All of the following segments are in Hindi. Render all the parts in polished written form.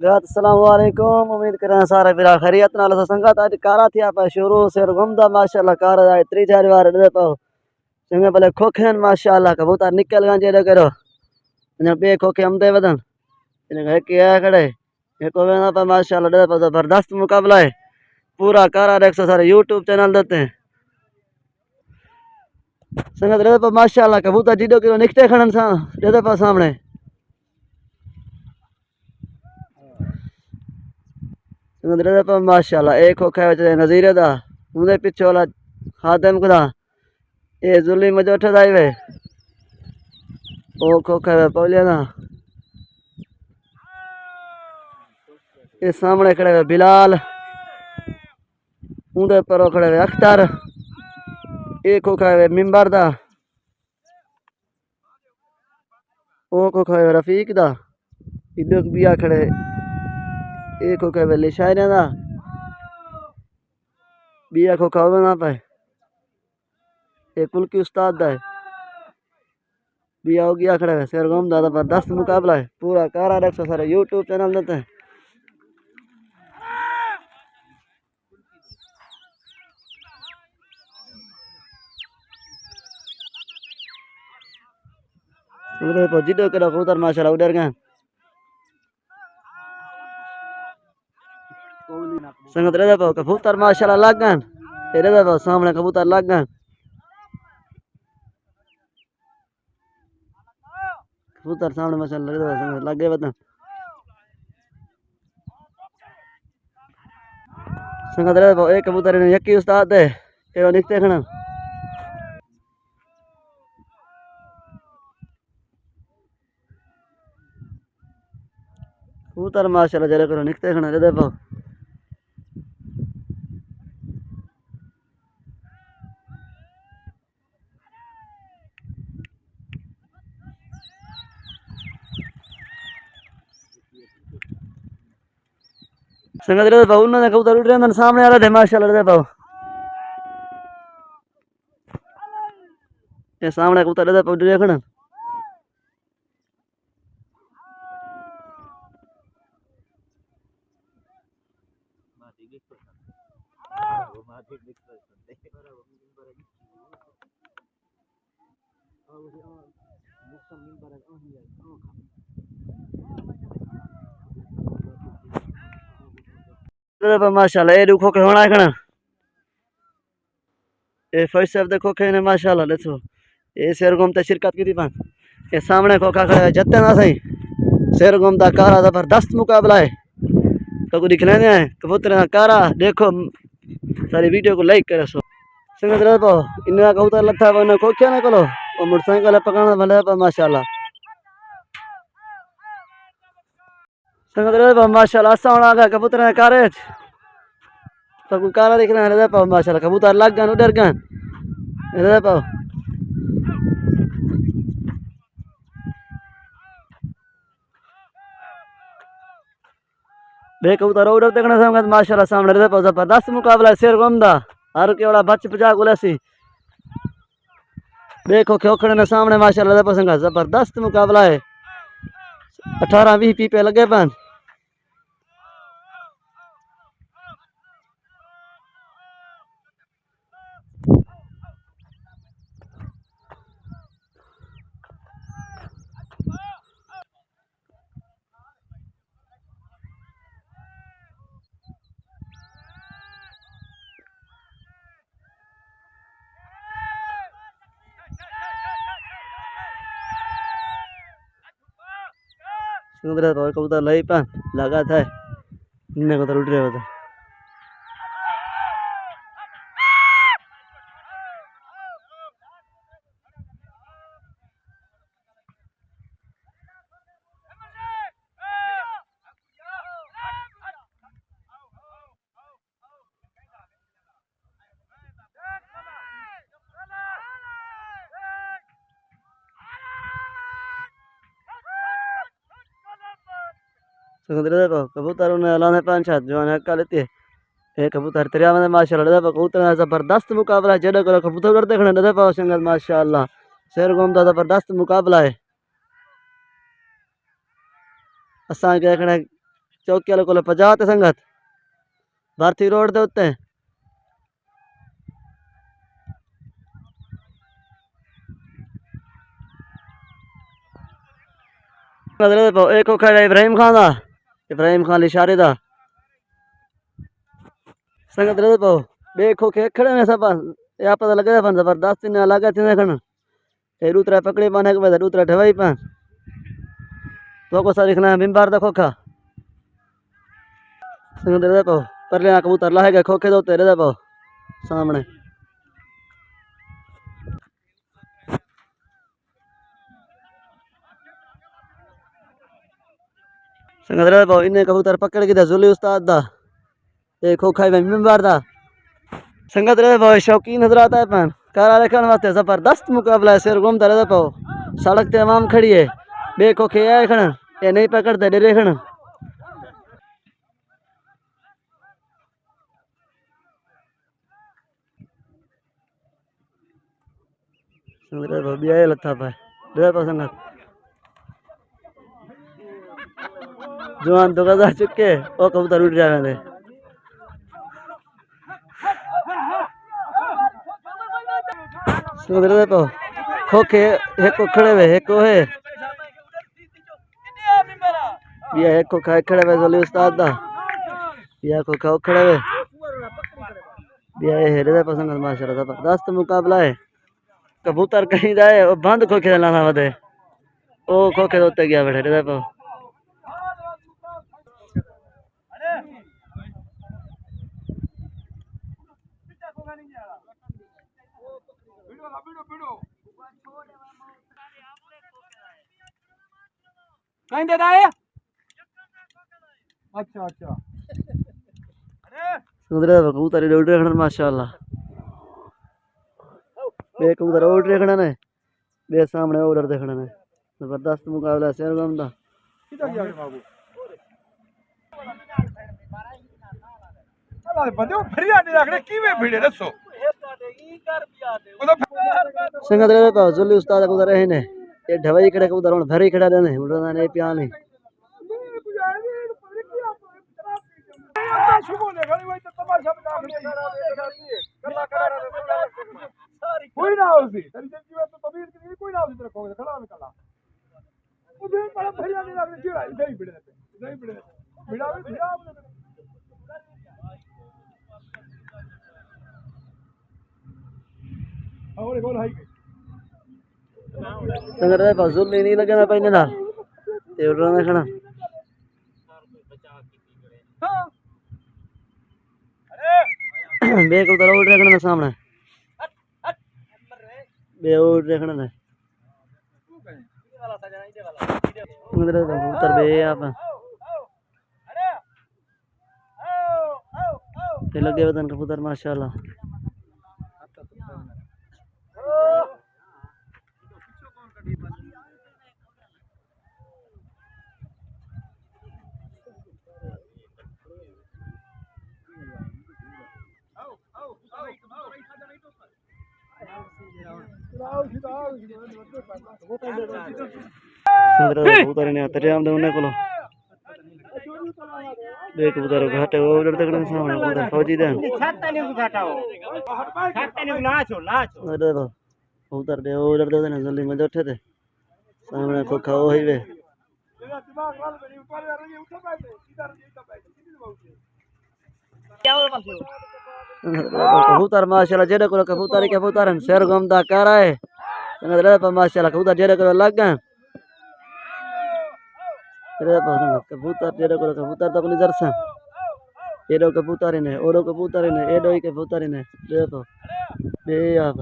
अस्सलाम वालेकुम। उम्मीद करें सारे बिरा खैरियत नाल संगत आज कारा थी आप शुरू से गुमदा माशाल्लाह कार आए 3-4 बार दे पाओ संगे भले खोखेन माशाल्लाह कबूतर निकल गए जेडो करो ने बे खोखे हमदे वदन ने के आ खड़े एक होवे ना माशाल्लाह दे पाओ जबरदस्त मुकाबला है पूरा कारा 100 सारे यूट्यूब चैनल देते हैं संगत दे पाओ माशाल्लाह कबूतर जिडो करो निकते खड़न सा दे पाओ सामने माशाल्लाह एक खोखा है नजीरे दा उनके पीछे वाला खादम कदा ये जुली मजो ठदाई वे ओ खोखा है पौलिया ना ये सामने खड़े हुए बिलाल उनके पर खड़े हुए अख्तर एक खोखा है मिंबर दा ओ खोखा है रफीक दा इधर बिया खड़े एक खोखा है लिशायरे दा बिया खोखा होवे ना पे एक कुल की उस्ताद दा है बिया हो गया खड़े है शेरगम दा जबरदस्त मुकाबला है पूरा कारा 100 सारे यूट्यूब चैनल देते हैं उधर पर जिडो करो कबूतर माशाल्लाह उधर गए संगत रे पाओ कबूतर माशाल्लाह लग गए तेरे दे पाओ सामने कबूतर लग गए कबूतर सामने माशाल्लाह रे पाओ लग गए बता संगत रे पाओ एक कबूतर ने यकी उस्ताद है एरो निकते खना कबूतर माशाल्लाह जरे करो निकते खना रे पाओ संगत रे पाओ उन्होंने कबूतर उड़ रहे सामने आ रहे थे माशाल्लाह रे पाओ ये सामने कबूतर रे पाओ देखना माशाल्लाह ये दुखो के होना खना ये फर्स्ट साहब देखो के ने माशाल्लाह देखो ये शेरगम ते शिरकत की थी पान ये सामने खोखा खड़ा है जत्ते ना सही शेरगम दा कारा जबरदस्त मुकाबला है तो को दिखने है कबूतर का कारा देखो सारी वीडियो को लाइक करे सो संगत रे पाओ इनका कबूतर लथा बने खोखिया ना कलो और मोटरसाइकिल पकड़ना भले पर माशाल्लाह संगत रे पाओ माशाल्लाह सामने आ गया कबूतर का कारे तो को कारा दिख रहा है रे पाओ माशाल्लाह कबूतर लग गए उधर गए रे पाओ बे कबूतर उधर देखना संगत माशाल्लाह सामने रे पाओ जबरदस्त मुकाबला है शेरगम दा हर के वाला बच पजा गुलसी देखो खोखड़े ने सामने माशाल्लाह देखो संगत जबरदस्त मुकाबला है 18-20 पीपे लगे पान कबूतर लई पान लगा था इन्हें कबूतर उड़ रहे होता कबूतर लाने 5-7 जो हक्का लेती है एक कबूतर तेरिया में माशाल्लाह कबूतर जबरदस्त मुकाबला जेडो करो कबूतर देखने दे पाओ संगत माशाल्लाह शेरगम दा जबरदस्त मुकाबला है असा के चौकी वाले को 50 ते संगत भारती रोड दे उत्ते एक खड़ा इब्राहिम खान लिशारे दा संगत रे पाओ बे खोखे खड़े ने सब या पता लगे फन जबरदस्त ने लगा थे खन ए दूसरा पकड़े पाने के बाद दूसरा ठवाई पा तो को सारी खना बिंबार दा खोखा संगत रे पाओ परले कबूतर लाएगा खोखे दो तेरे दा पाओ सामने संगत रे पाओ इन्हें कबूतर पकड़ के जुली उस्ताद दा ए खोखा बिंबार दा संगत रे पाओ शौकीन हजरात है पन कारा रखन वास्ते जबरदस्त मुकाबला है शेर घूमता रहे पाओ सड़क ते तमाम खड़ी है बे खोखे आए खन ये नहीं पकड़ते डरे खन संगत रे पाओ बिया लथा पाए रे पाओ संगत जवान तो गजा चुके ओ कबूतर उड़ जावे संगत रे पाओ खोखे एक खड़े हुए एक है ये एक को खड़े हुए जोली उस्ताद दा ये को खड़े हुए ये हेरे दा संगत माशाल्लाह जबरदस्त मुकाबला है कबूतर कहीं जाए वो बंद खोखे लाना वदे ओ खोखे उत्ते गया बैठे रे पाओ कहीं दे रहा है अच्छा अच्छा सुंदर कबूतर उड़ रहे माशाल्लाह बे कबूतर उड़ रहे ने बे सामने ऑर्डर देखने ने जबरदस्त मुकाबला शेर गम दा किधर गया बाबू अरे बंदे फरिया नहीं रखने कीवे भिड़े दसो संगत रे पाओ जुली उस्ताद कबूतर है ने ये ढवाई खड़े कबूतर हुन भरी खड़ा ने उड़ना ने पिया नहीं कोई ना उसी तेरी जिंदगी में तो तबीर की कोई ना उसी तेरे को खड़ा निकला मुझे बड़ा भरिया नहीं लगने क्यों आई इधर ही भिड़े भिड़ा भी भिड़ा और गोल हाई संगत रे पाओ जुली नहीं लगे ना पहले ना ये उड़ना खड़ा बे कबूतर उड़ रहे ना सामने बे उड़ रहे ना कबूतर बे आप लगे वतन कबूतर माशाल्लाह कबूतर ने तेरे आमदे उन्हें कोलो बे कबूतर घाटे वो उधर तक सामने कबूतर फौजी दे छाता नहीं घाटाओ छाता नहीं लाचो लाचो अरे बा कबूतर दे उधर दे ने जल्दी मजे उठे थे सामने को खाओ ही वे दिमाग वाल में ऊपर आ रही है उठा बैठे इधर बैठे कितनी बहुत क्या और पास कबूतर माशाल्लाह जेड़े को कबूतर शेर गमदा कर आए रे पर माशाल्लाह कबूतर जेड़े को लग गए रे पर कबूतर जेड़े को कबूतर तो अपनी जरसा एडो कबूतर ने ओरो कबूतर ने एडो ही कबूतर ने रे तो बे आप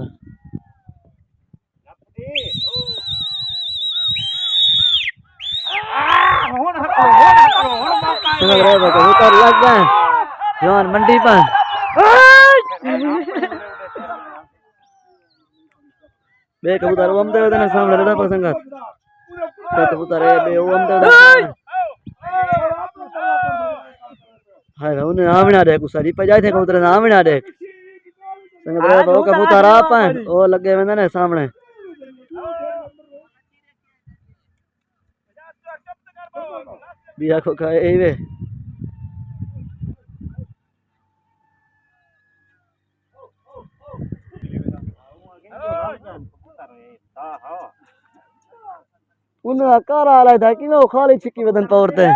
कबूतर लग गए जवान मंडी पर बे कबूतर ओम दे देना सामने रे पर संगत बे कबूतर है बे ओम दे हाय उन्हें नाम ना दे कुसारी पे जाए थे कबूतर नाम ना दे संगत रे वो कबूतर आप ओ लगे वेंदा ने सामने बिया को खाए ए वे उन्हें कारा आला था कि वो खाली छिक्की बदन पौरते हैं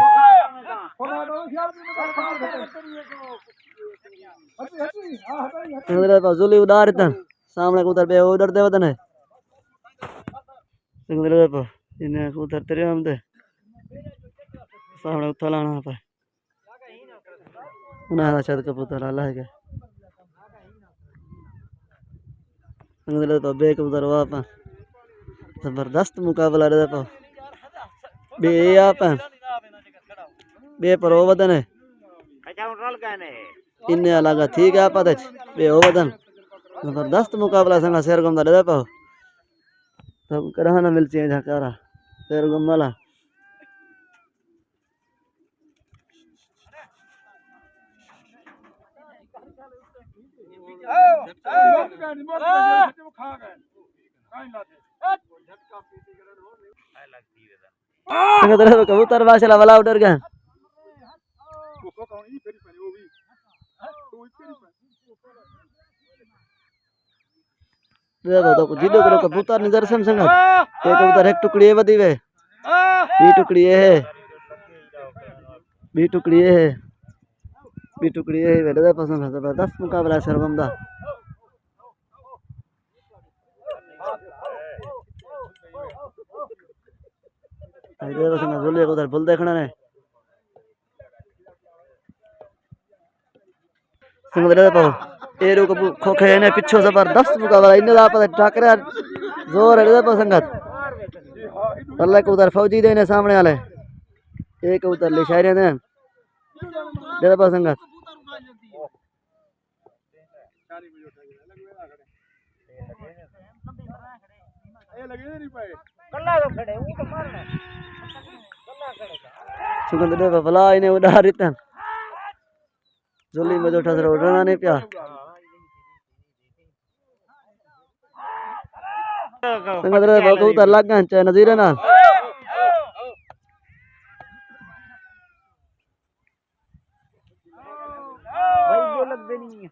इंद्र जुली उड़ार था सामने कबूतर बे उड़ते वतन है इंद्र इन्हें कबूतर तेरे हम दे सामने उथलाना पे उन्हें शायद कबूतर आला है इंद्र बे कबूतर वापस जबरदस्त मुकाबला रहे पा बे आप बे पर ओ वदन है इन्ने अलग ठीक है आप बे ओ वदन जबरदस्त मुकाबला संगा शेरगम दा रहे पा तब करहाना मिल चाहिए झकारा शेरगम वाला कबूतर माशाल्लाह वाला उधर गया देखो तो जिलो करो कबूतर नजर सम संग ये कबूतर एक टुकड़ी है बदी वे बी टुकड़ी है बी टुकड़ी है बी टुकड़ी है वे दादा पसंद है जबरदस्त मुकाबला शर्मम दा इधर बस ना जोले उधर बुल देखना ने समुद्र पे एरो को खोखे ने पिछो जबरदस्त मुकाबला इन दा पर टाकरा जोर है पे संगत अल्लाह को उधर फौजी देने सामने वाले एक उधर ले शायरे ने दे पे संगत ए लगे नहीं पाए कल्ला तो खड़े वो तो मारना सुगंध दे भला इने उड़ा रितन जोली में जो ठसरो उड़ना नहीं पिया संगत रे कबूतर लग गए चाहे नजीरे ना भाई जो लग देनी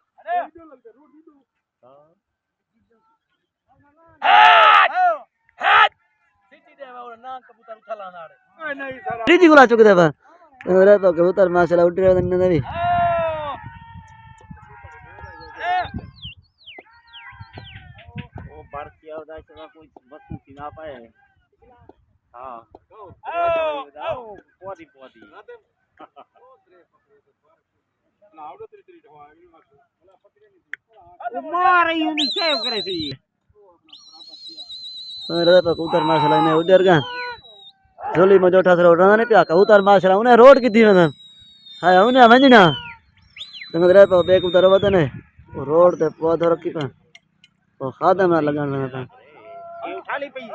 जी गुला चुके थे पर तो कबूतर माशाल्लाह उड़ रहे हैं भी वो बार किया होता है कोई वस्तु ना पाए हां पौधी पौधी मार ही नहीं क्या करे थी अरे तो कबूतर माशाल्लाह ने उड़ गया झोली में जोठा सरो उड़ना नहीं पिया कबूतर माशाल्लाह उन्हें रोड की थी मैंने हाय उन्हें वंजना समझ रहे पे बेक उधर वतन है रोड ते पौधा रखी पे ओ खादम ना लगान में पे ये उठा ली पई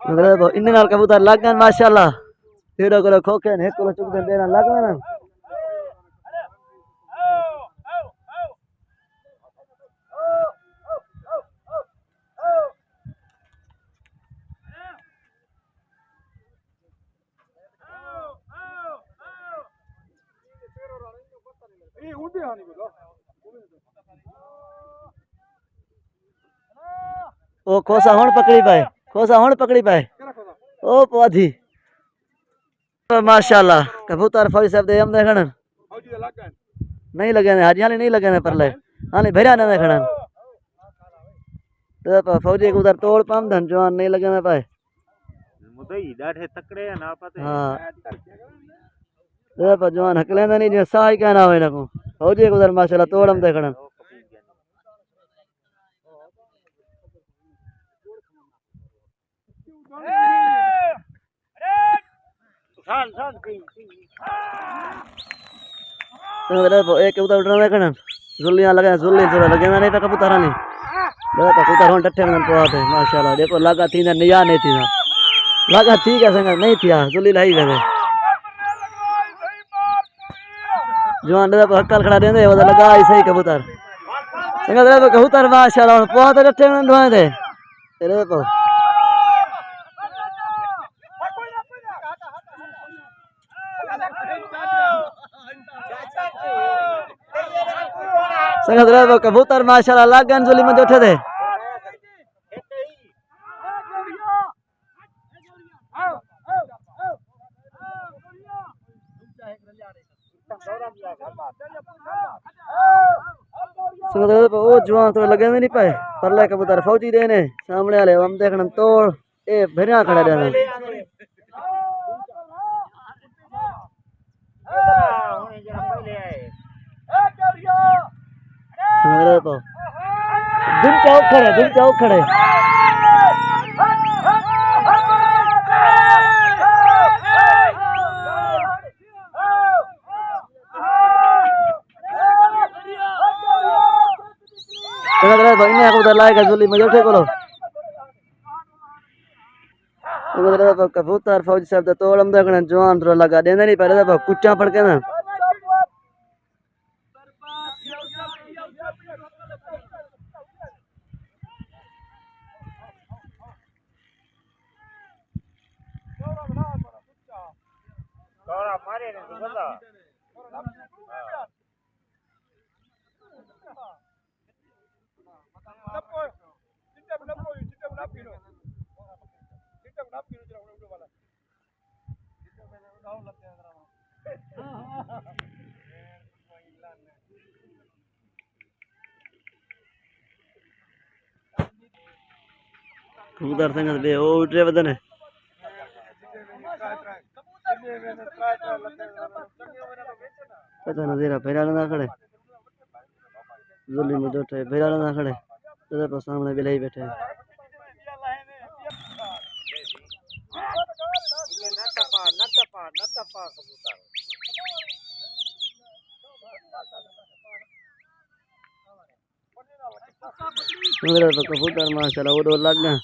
समझ रहे पे इन नाल कबूतर लग गए माशाल्लाह तेरो करो खोखे ने एक को चुक दे देना लग गए ना ओ खोसा हुन पकड़ी पाए ओ पौधी माशाल्लाह कबूतर फौजी साहब दे हम देखण नहीं लगे ने हाजी नहीं लगे ने परले हाली भरिया ने देखण तो फौजी कबूतर तोड़ पाम धन जवान नहीं लगे ने पाए मुदई डाठे तकड़े ना पते हां तो जवान हकले नहीं जे साई कहना होए ना को फौजी कबूतर माशाल्लाह तोड़ हम देखण एक कबूतर उड़ना देखना जुलियां लगे जुली थोड़ा लगे ना नहीं पे कबूतर नहीं देखो कबूतर हों टट्ठे में पहुंचे माशाल्लाह देखो लगा थी ना निया नहीं थी ना लगा ठीक है संग नहीं थिया जुली लाई गए जवान देखो हक्कल खड़ा देंदे वो लगा ही सही कबूतर संग देखो कबूतर माशाल्लाह पहुंचे टट्ठे में ढोए दे देखो संगत रे कबूतर माशाल्लाह लागन जोली में जोठे थे संगत ओ जवान तो लगे नहीं पाए परले कबूतर फौजी दे ने सामने वाले हम देखन तोड़ ए भरिया खड़ा रहना संगत तो दिल चौक खड़े भाई ने उधर लाएगा झोली में बैठे बोलो उधर कबूतर फौजी साहब तो तोड़म देखना जवान रो लगा देना नहीं पहले तो कुच्चा पड़ के ना कबूतर संगत बे ओ उठे बदन है पता ना तेरा पैरा ना खड़े झोली में बैठे पैरा ना खड़े तेरे सामने बिलाई बैठे कबूतर माशाल्लाह वो लग गया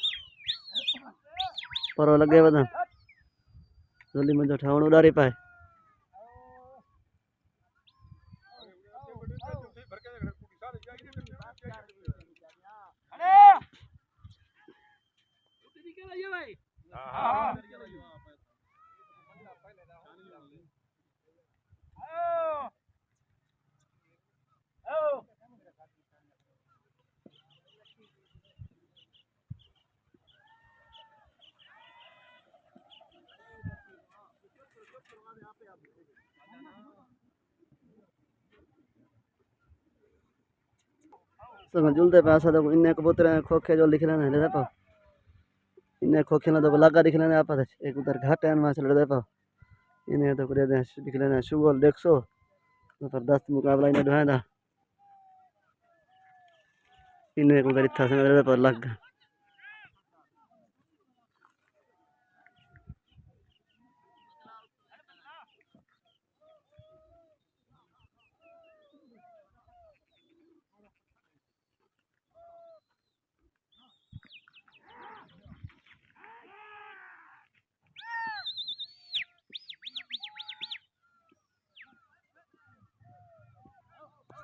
पर लगे बदन झोली में जो ठावण उड़ारी पाए संग झूलते पैसा तो इन्ने कबूतर खोखे जो लिख लेना है देखो इन्ने खोखे ना तो लगा दिख लेना आप एक उधर घाट है मां चल देखो इन्हें तो करे दे दिख लेना शुगल 100 जबरदस्त मुकाबला इन्हें ढाया था इन्हें उधर इतना संग पर लग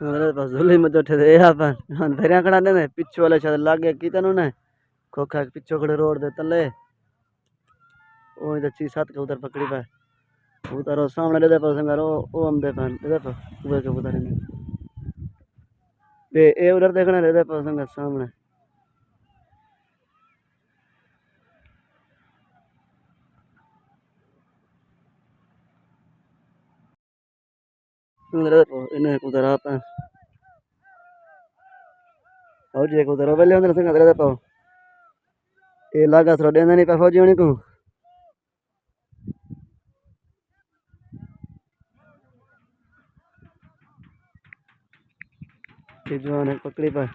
हमारे पास झोली में बैठे थे यहाँ पर हम भेरिया खड़ा ने पिछू वाले शायद लागे की तनु ने खोखा के पिछू खड़े रोड दे तले ओ इधर 6-7 के उधर पकड़ी पाए उधर सामने दे पर संगारो ओ हम दे पान दे पर उधर के उधर ने बे ए उधर देखना दे पर संगा सामने उधर इन्हें उधर आता और जे उधर वेले उधर संगा दे पर ए लागा थोड़ा देना नहीं पे फौजी होने को के जवान है पकड़ी पाए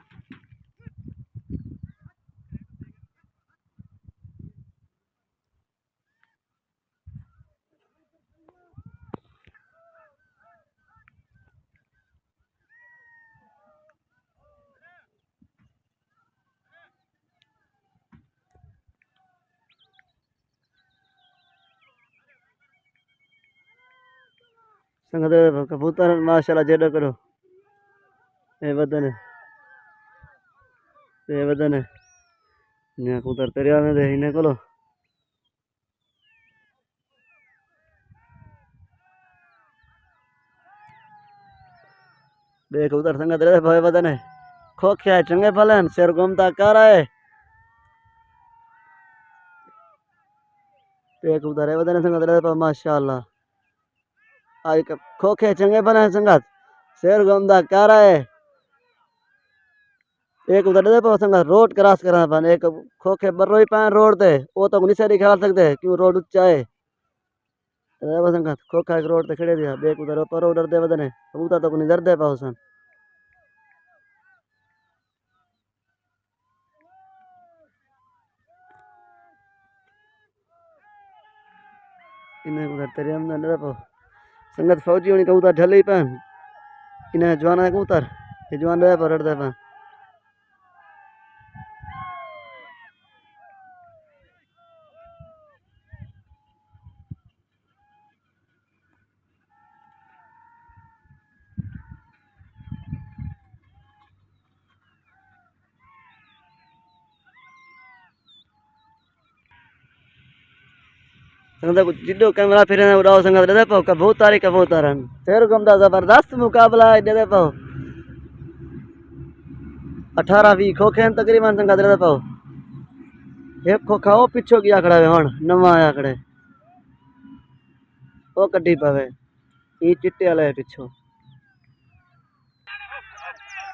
संगा दे कबूतर माशाल्लाह जेडो करो ए वदन है ने कबूतर तेरिया में दे इन्हें कोलो बे कबूतर संगा दे भाई वदन है खोखे चंगे फलन शेर घूमता कर है एक उधर है वदन संगा दे माशाल्लाह आज खोखे चंगे बने संगत शेर गमदा कारा है एक उधर दे पाओ संगत रोड क्रॉस करा पान एक खोखे बर्रोई पान रोड ते वो तो नीचे दिखा सकते क्यों रोड ऊंचा है रे संगत खोखा एक रोड ते खड़े दिया बेक उधर ऊपर उधर दे बदने कबूतर तो नहीं दे पाओ सन इन्हें उधर तेरे हम न पाओ संगत फौजी होनी कबूतर ढले पान इन्हें जवान है कबूतर ये जवान दे पर दे पान संगत जिड्डो कैमरा फिर उड़ाओ संगत दे पाओ कबूतर शेर गमदा जबरदस्त मुकाबला है दे पाओ 18-20 खोखे हैं तकरीबन संगत दे पाओ एक खोखा वो पिछो किया खड़ा है हुन नवा आया खड़े वो कड्डी पावे ई चिट्टे वाले पिछो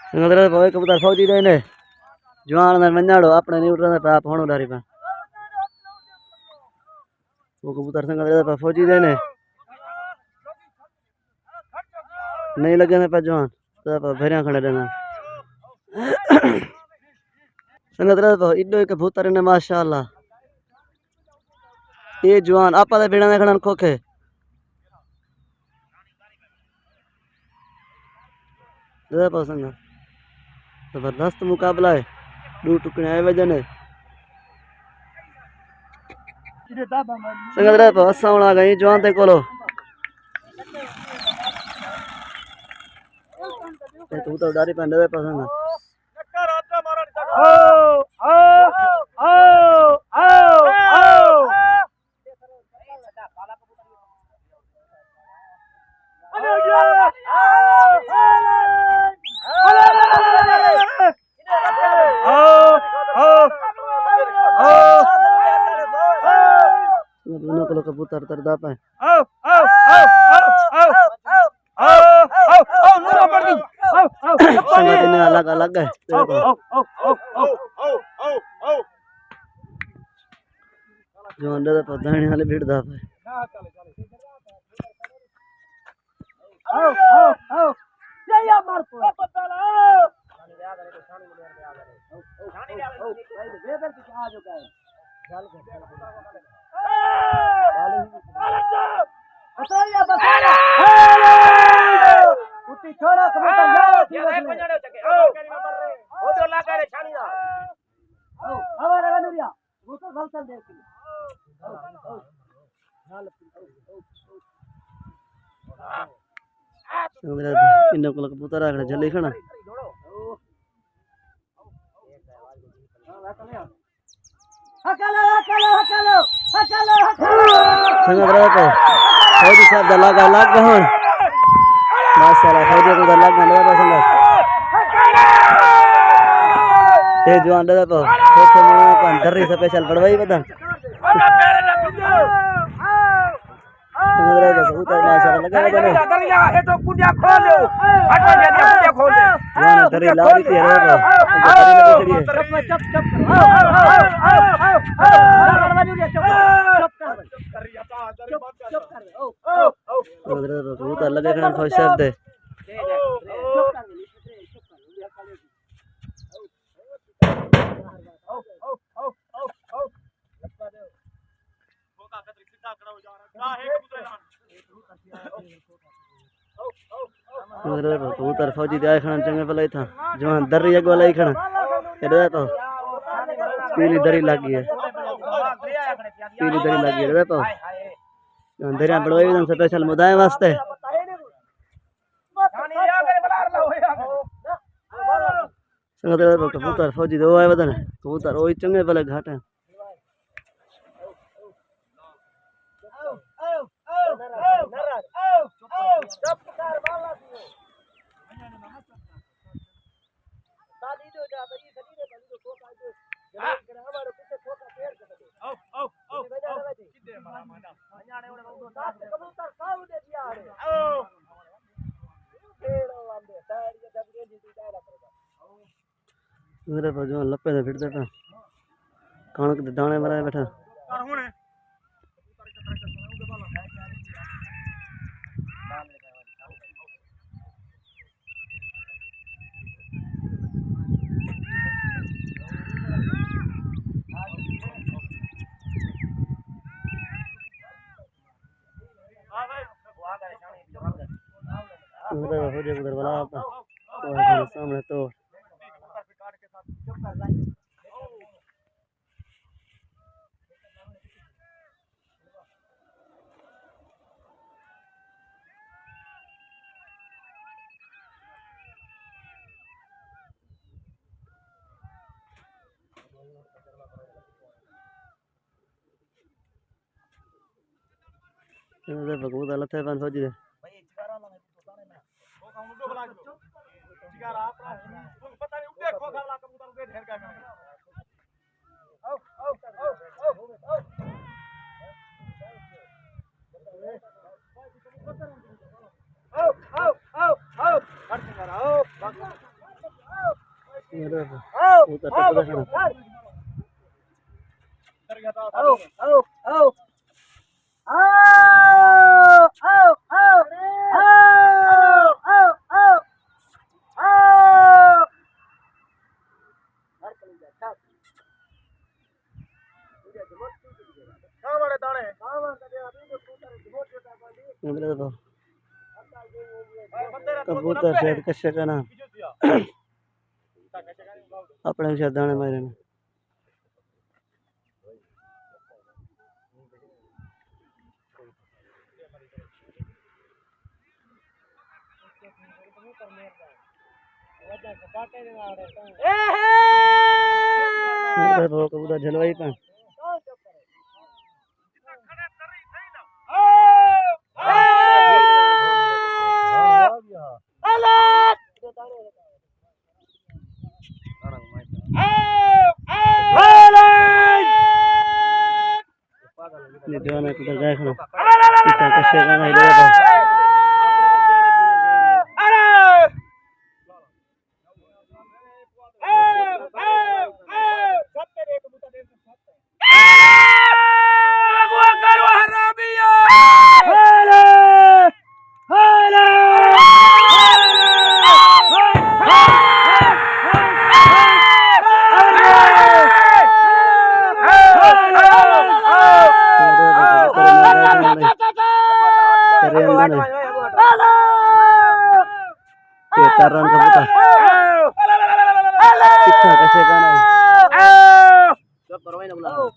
संगत दे पाओ कबूतर फौजी दे ने जवान ने मन्नाड़ो अपने नहीं उड़ रहा था आप होनो डारी पा वो कबूतर संगत दे पाओ फौजी दे ने नहीं लगे ने पे जवान दे पाओ भरिया खड़े देना संगत दे पाओ इड्डो एक कबूतर ने माशाअल्लाह ये जवान आपा दे बेड़ा ने खड़न खोखे दे पाओ संगत जबरदस्त मुकाबला है दो टुकड़े आए वजन है संगत रे असा होना गई जवान ते कोलो तू तो डारी पंडे दे पसंद दोनों को कबूतर तरदा पे संगत ने अलग अलग है जो अंडे पे दाने वाले भीड़ दा पे इन को कबूतर आखड़े जल्दी खाना संगत रहे तो फौजी साहब दा लगा लग हन माशाल्लाह फौजी को दा लग ना संगत ये जवान दे तो खोखे में अपन दर्री स्पेशल पड़वाई बदन संगत रहे तो कबूतर माशाल्लाह लगा बदन दर्री लगा है तो कुंडिया खोल हटवा दे कुंडिया खोल जवान दर्री ला दी है रे चप चप कबूतर लगे खड़ा फौज साहब दे कबूतर फौजी दे खड़ा चंगे भले था जवान दर्री अग वाला ही खड़ा इधर तो पीली दरी लगी है पीली दरी लगी है इधर तो दरिया बड़वाई एकदम स्पेशल मुदाए वास्ते कबूतर फौजी दो आए बदन कबूतर वही चंगे भले घाट है कबूतर काऊ दे दिया रे आओ खेड़ो आंदे सारी जब ये जीती जाएगा मेरे पर जो लपे दे फिरदे पे कणक दे दाने मराए बैठा कर हुने मेरे हो जाए उधर वाला आप और सामने तो मेरे भगवत लथे बन फौजी दे भाई चिकारा ना वो काम दो बला चिकारा आपरा तुम पता नहीं देखो खाला कबूतर दे ढेर का आओ आओ आओ आओ आओ आओ आओ आओ हट चिकारा आओ मेरे आओ उधर टप दे आओ आओ आओ कबूतर शायद कश्य का नाम अपने शायद दाने मारे ने कबूतर जलवाई पे ये जवान कुतर जाए खना कितना कश्य का नहीं ले Taran kebutah. Kita kasih kanan. Coba bermain bola.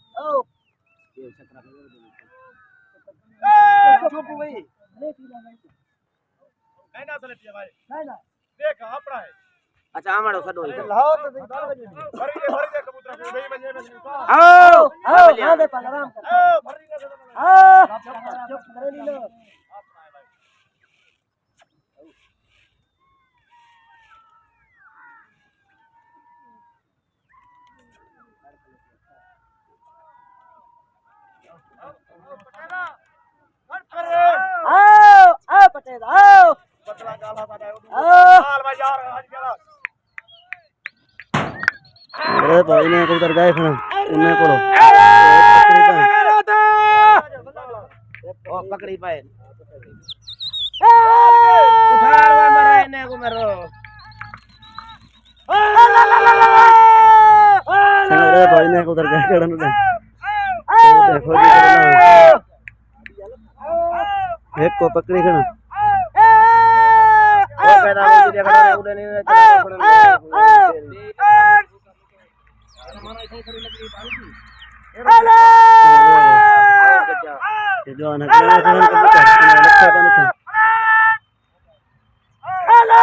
अच्छा हमारा सडो लाओ तो भरी दे कबूतर को दे बजे में आओ आओ आ दे आराम कर आओ भरी दे आओ चुप करे ली लो आओ आओ पटेल आओ पतला काला बादा हाल भाई यार आज गेला अरे भाई ने उधर गए खना इन्हें करो ओ पकड़ी पाए उठार वे मरे ने को मेरो अरे भाई ने उधर गए खड़ा ने देखो जी एक को पकड़ी खना ओ पैदा हो दिया खड़ा उड़े नहीं ये जो अनक खड़ा कबूतर लक्ष्य बन था ना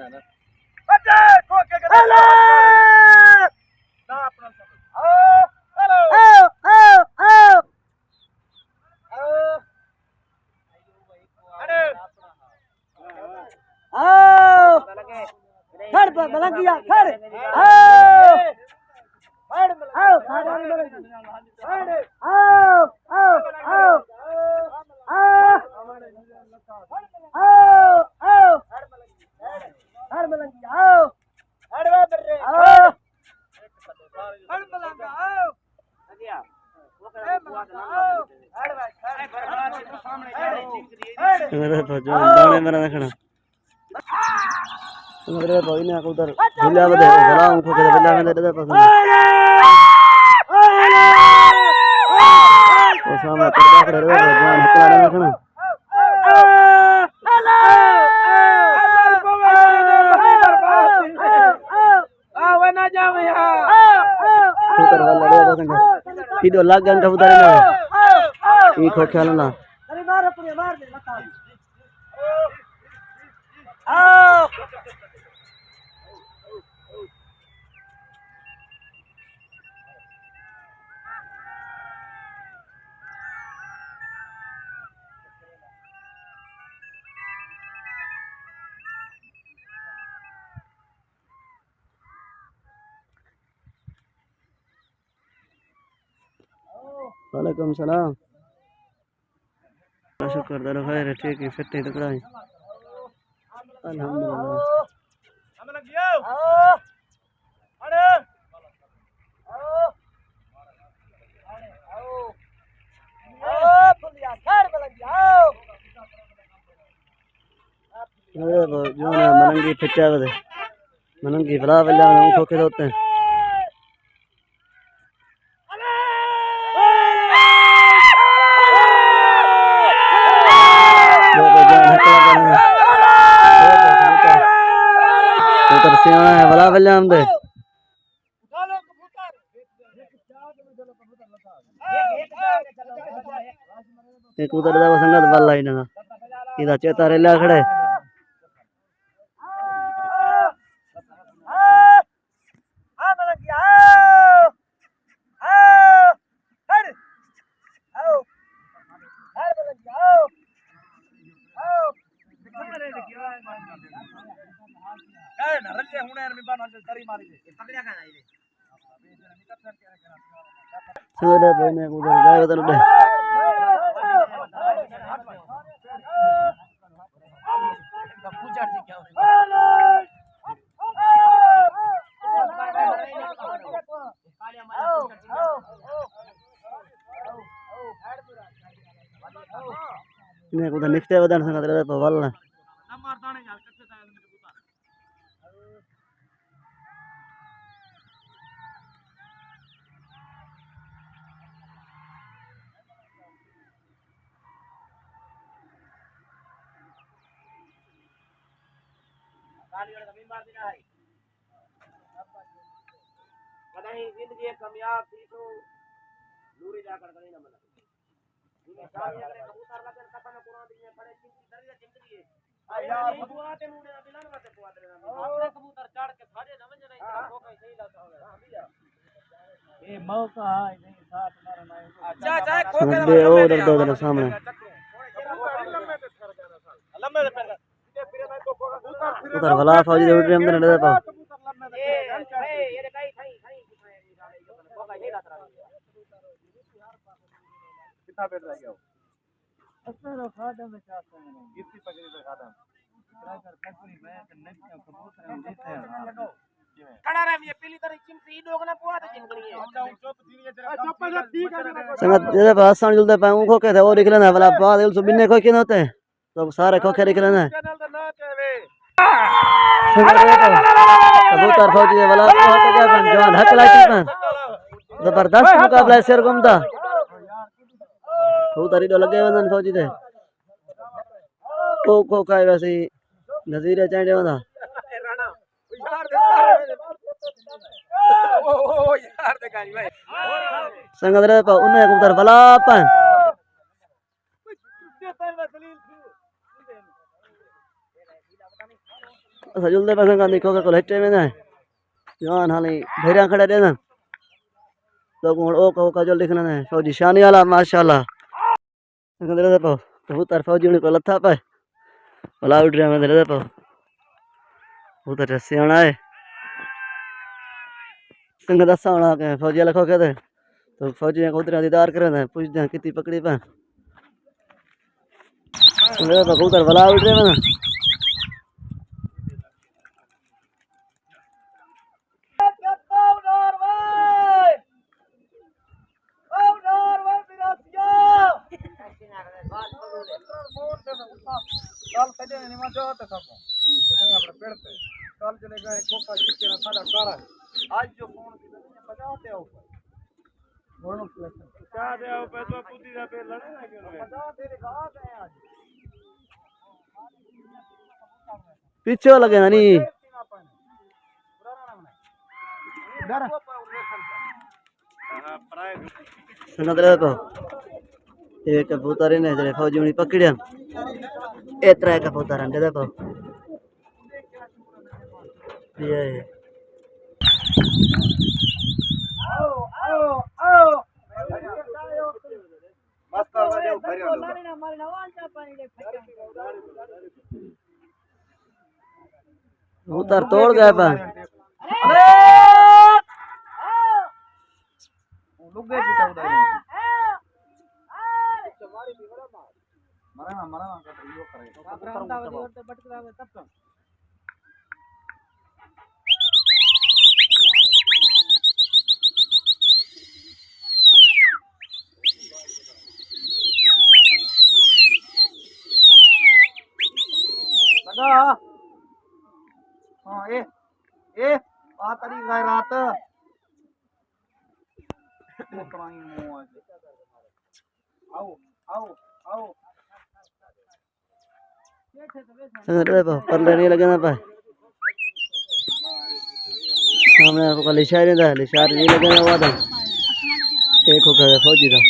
ना बच्चे को के हेलो ना अपना हेलो अरे आओ खड़ पर मलंगिया खड़ आओ खड़ आओ खड़ आओ मेरे तो जो दाने मेरा देखना मेरे भाई ने उधर झूला में देखो बड़ा उनको के बिल्ला में दे पसंद तो सामने करता कर रहे हो जान हकला देखना उधर वाला ले देखना वीडियो लाग गन का उधर ना ई खो खेलना अरे मार पूरे मार दे मत आओ वालेकुम सलाम शुक्र दर खैर ठीक है फिट टुकड़ा है अल्हम्दुलिल्लाह हमें लग गया अरे फुलिया खैर में लग गया अरे वो जो ना मनंगी फिटा बदे मनंगी बला बल्ला में उठो के होते हैं उधर से आना है बला बल्ला हम दे एक उधर दा संगत बल्ला ही ना इधर चेता रेला खड़े सुरे बने उधर गए उधर उधर ने उधर निकते बदन संगत रे पवल ना कहीं जिंदगी कामयाब थी तो लूरी जाकर कहीं ना मिला कबूतर लगन कपन कुरान में पड़े चिंती दरिया जिंदगी है यार बुआ ते मुंडे ना बिलन मत कुआ तेरे अपने कबूतर चढ़ के फाड़े ना वंज नहीं तेरा धोखा सही लाता होगा ये मौका है नहीं साथ मारा नहीं अच्छा चाहे खोके दे और दो सामने लंबे पे फिर मैं को कबूतर उधर भला फौजी दे उठ रहे हमने दे पाओ ये कहीं कहीं कहीं धोखा नहीं लाता कितना बैठ रह गया असर खादा में चाहते हैं कितनी पकड़ी से खादा ड्राइवर पकड़ी मैं नहीं कबूतर हम देते हैं खड़ा रह ये पीली तरह चिमटी डोग ना पुआ तो जिंगड़ी है अच्छा चुप दीनी तेरा चुप जा ठीक है संगत दे पास सान जुलते पाऊं को कहते वो निकले ना भला बाद उस बिन्ने को के होते तो सारे खोखे निकले ना चैनल तो ना कहवे कबूतर फौजी वाला को क्या बन जवान हकला की जबरदस्त मुकाबला शेर गुमदा कबूतर इडो लगे वंदन फौजी दे को का वैसे नजीर चांडे वंदा ओ यार देखाई भाई संगत रे पा उन्हें कबूतर भला पन सजुल दे पसंद का देखो के कोलेटे में ना जवान हाली भेरिया खड़े दे ना तो ओ का जो लिखना है फौजी शानी वाला माशाल्लाह संगत रे पा कबूतर फौजी ने को लथा पे भला उड़ रहा में दे पा कबूतर सियाना है संगत सावना के फौजी लखो के दे तो फौजी ने कबूतर दीदार करे ना पूछ दे कितनी पकड़ी पे मेरे कबूतर भला उड़ रहे में ना कल कजे नहीं मजा आता सब नहीं अपने पेड़ पे कल चले गए कोका चिक्के ना सादा कारा आज जो फोन की बजाते हो दोनों क्या दे आओ पे तो पुती का पे लड़े ना क्यों बजा तेरे गात है आज पीछे लगे ना नहीं नदरे तो ये कबूतर ने जरे फौजी ने पकड़िया एतरा कबूतर अंडे देखो ये आओ आओ आओ बस कर दे भरिया कबूतर तोड़ गए पा अरे लुक गए कितना उधर मरा का यो करेगा लगा हां ए आ तरी गए रात आओ आओ आओ नदरे तो पर नहीं लगे ना पा सामने आपको कल इशारे था इशारे नहीं लगे ना हुआ था एक हो गया फौजी था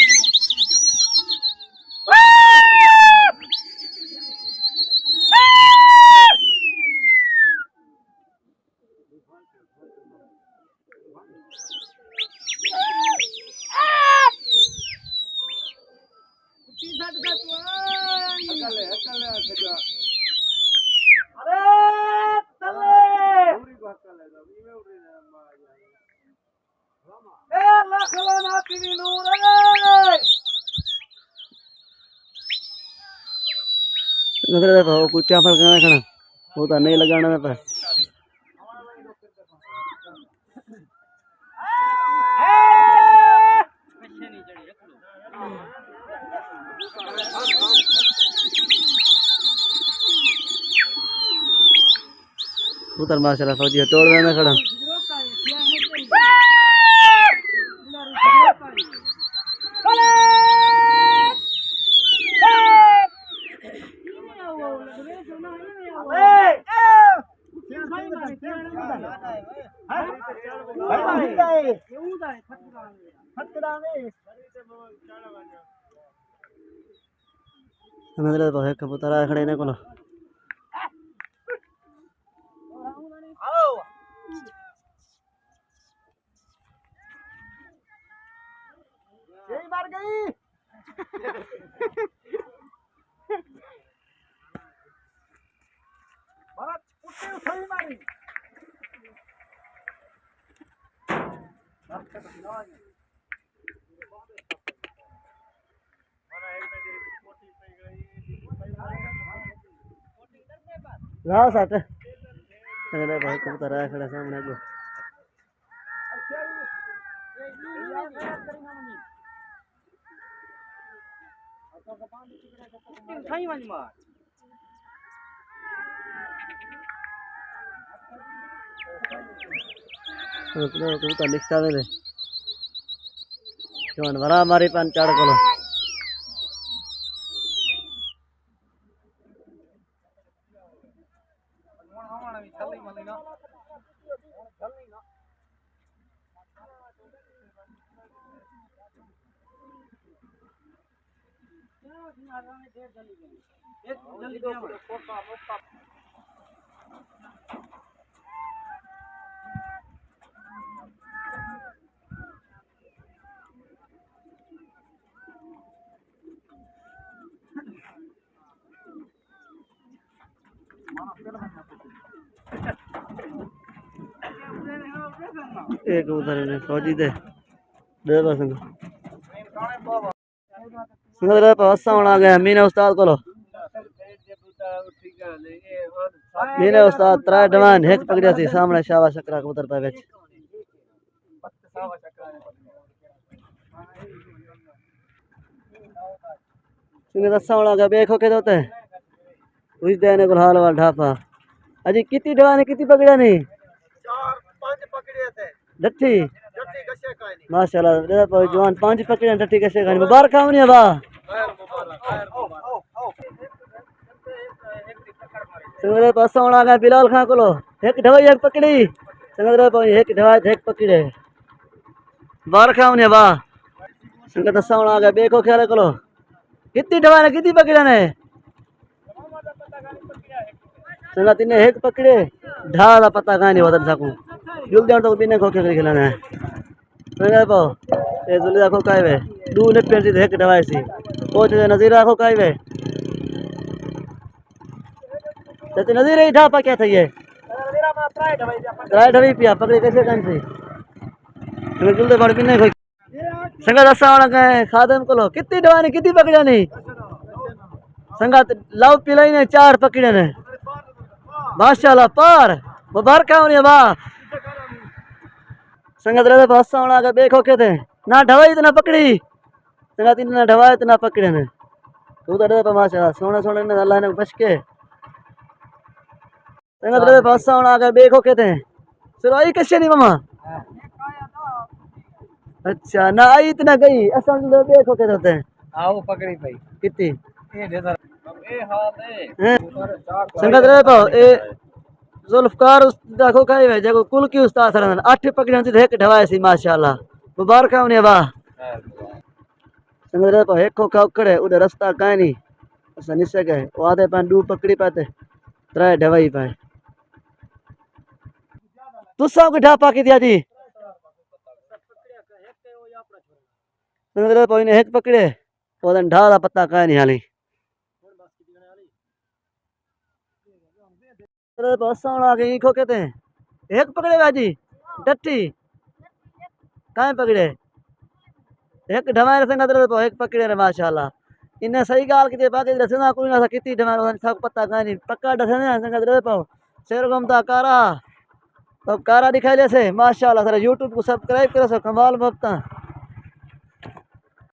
नजर देखो कुछ चाफल खाना खाना वो तो नहीं लगाना ना पर उधर माशाल्लाह फौजी तोड़ में खड़ा नजर देखो है कबूतर आए खड़े ने कोलो यही मार गई बात उठे उठाई मारी लाओ साथ नजर भाई कबूतर आए खड़े सामने को खाई वाली मार कबूतर निकता में cuman malah mari pancar kalau एक उधर ने फौजी दे बस सुंदर पास होना गया मीना उस्ताद को मीना उस्ताद त्रा डवान एक पकड़िया सी सामने शावा शकरा कबूतर पे बेच संगे दसावड़ा का बेखो के दोते उस देने को हाल वाल ढापा अजी कितनी ढवाने कितनी पकड़ा नहीं 4-5 पकड़े थे डट्टी जट्टी कशे का नहीं माशाल्लाह दे पर जवान 5 पकड़े डट्टी कैसे खानी मुबारक होनी है बा खैर मुबारक संगे दसावड़ा का बिलाल खां को एक ढवाई एक पकड़ी संगे एक ढवाई एक पकड़े मुबारक होनी है बा संगे दसावड़ा का बेखो ख्याल करो कितनी ढवाने कितनी पकड़े ने संगा तिने एक पकड़े ढाला पता कहां नहीं बदल सकूं जल्दी तो बिना खोखे कर खिलाना है संगा पो ए जल्दी रखो काय वे दू ने पेंसी एक ढवाई सी कोच नजर रखो काय वे ते नजर ही ढापा क्या था ये मेरा मात्रा है भाई ड्राई ढवी पिया पकड़े कैसे कान से संगा जल्दी बड़ बिना खोई संगा दसा वाला का खादम को लो कितनी ढवानी कितनी पकड़ा नहीं संगा लाव पिलाई ने 4 पकड़े ने माशाल्लाह पार मुबारक होनी बा संगत रे बसा वाला के देखो के थे ना ढवाई इतना पकड़ी संगत इतना ढवाई इतना पकड़े ने तू तो रे माशाल्लाह सोने सोने ने अल्लाह ने बच के संगत रे बसा वाला के देखो के थे सुराई कैसे नहीं मामा अच्छा ना आई इतना गई असल में देखो के होते हैं आओ पकड़ी भाई कितनी ये दे ए हाथ है संगत रे तो ए जुल्फकार उस देखो कई वे जको कुल की उस्ताद सरन 8 पकड़ी होती एक ढवाई सी माशाल्लाह मुबारक होनी बा संगत रे तो एक को खकड़े उधर रास्ता काई नहीं असा निसे गए वादे पान दू पकड़ी पाते 3 ढवाई पाए तुसा को ढापा की दिया जी संगत रे तो इने एक पकड़े ओदन ढाला पत्ता काई नहीं हाली बसा के ईखो कहते हैं एक पकड़े बाजी डट्टी कहाँ पकड़े एक ढमारे संगत रे एक पकड़े रे माशाल्लाह इन्हें सही गाल की बाकी रसना कोई ना कितनी ढमारे सब पता कहाँ नहीं पक्का डसने संगत रे पाओ शेर गमता कारा तो कारा दिखाई जैसे माशाल्लाह सर यूट्यूब को सब्सक्राइब करो सो कमाल बपता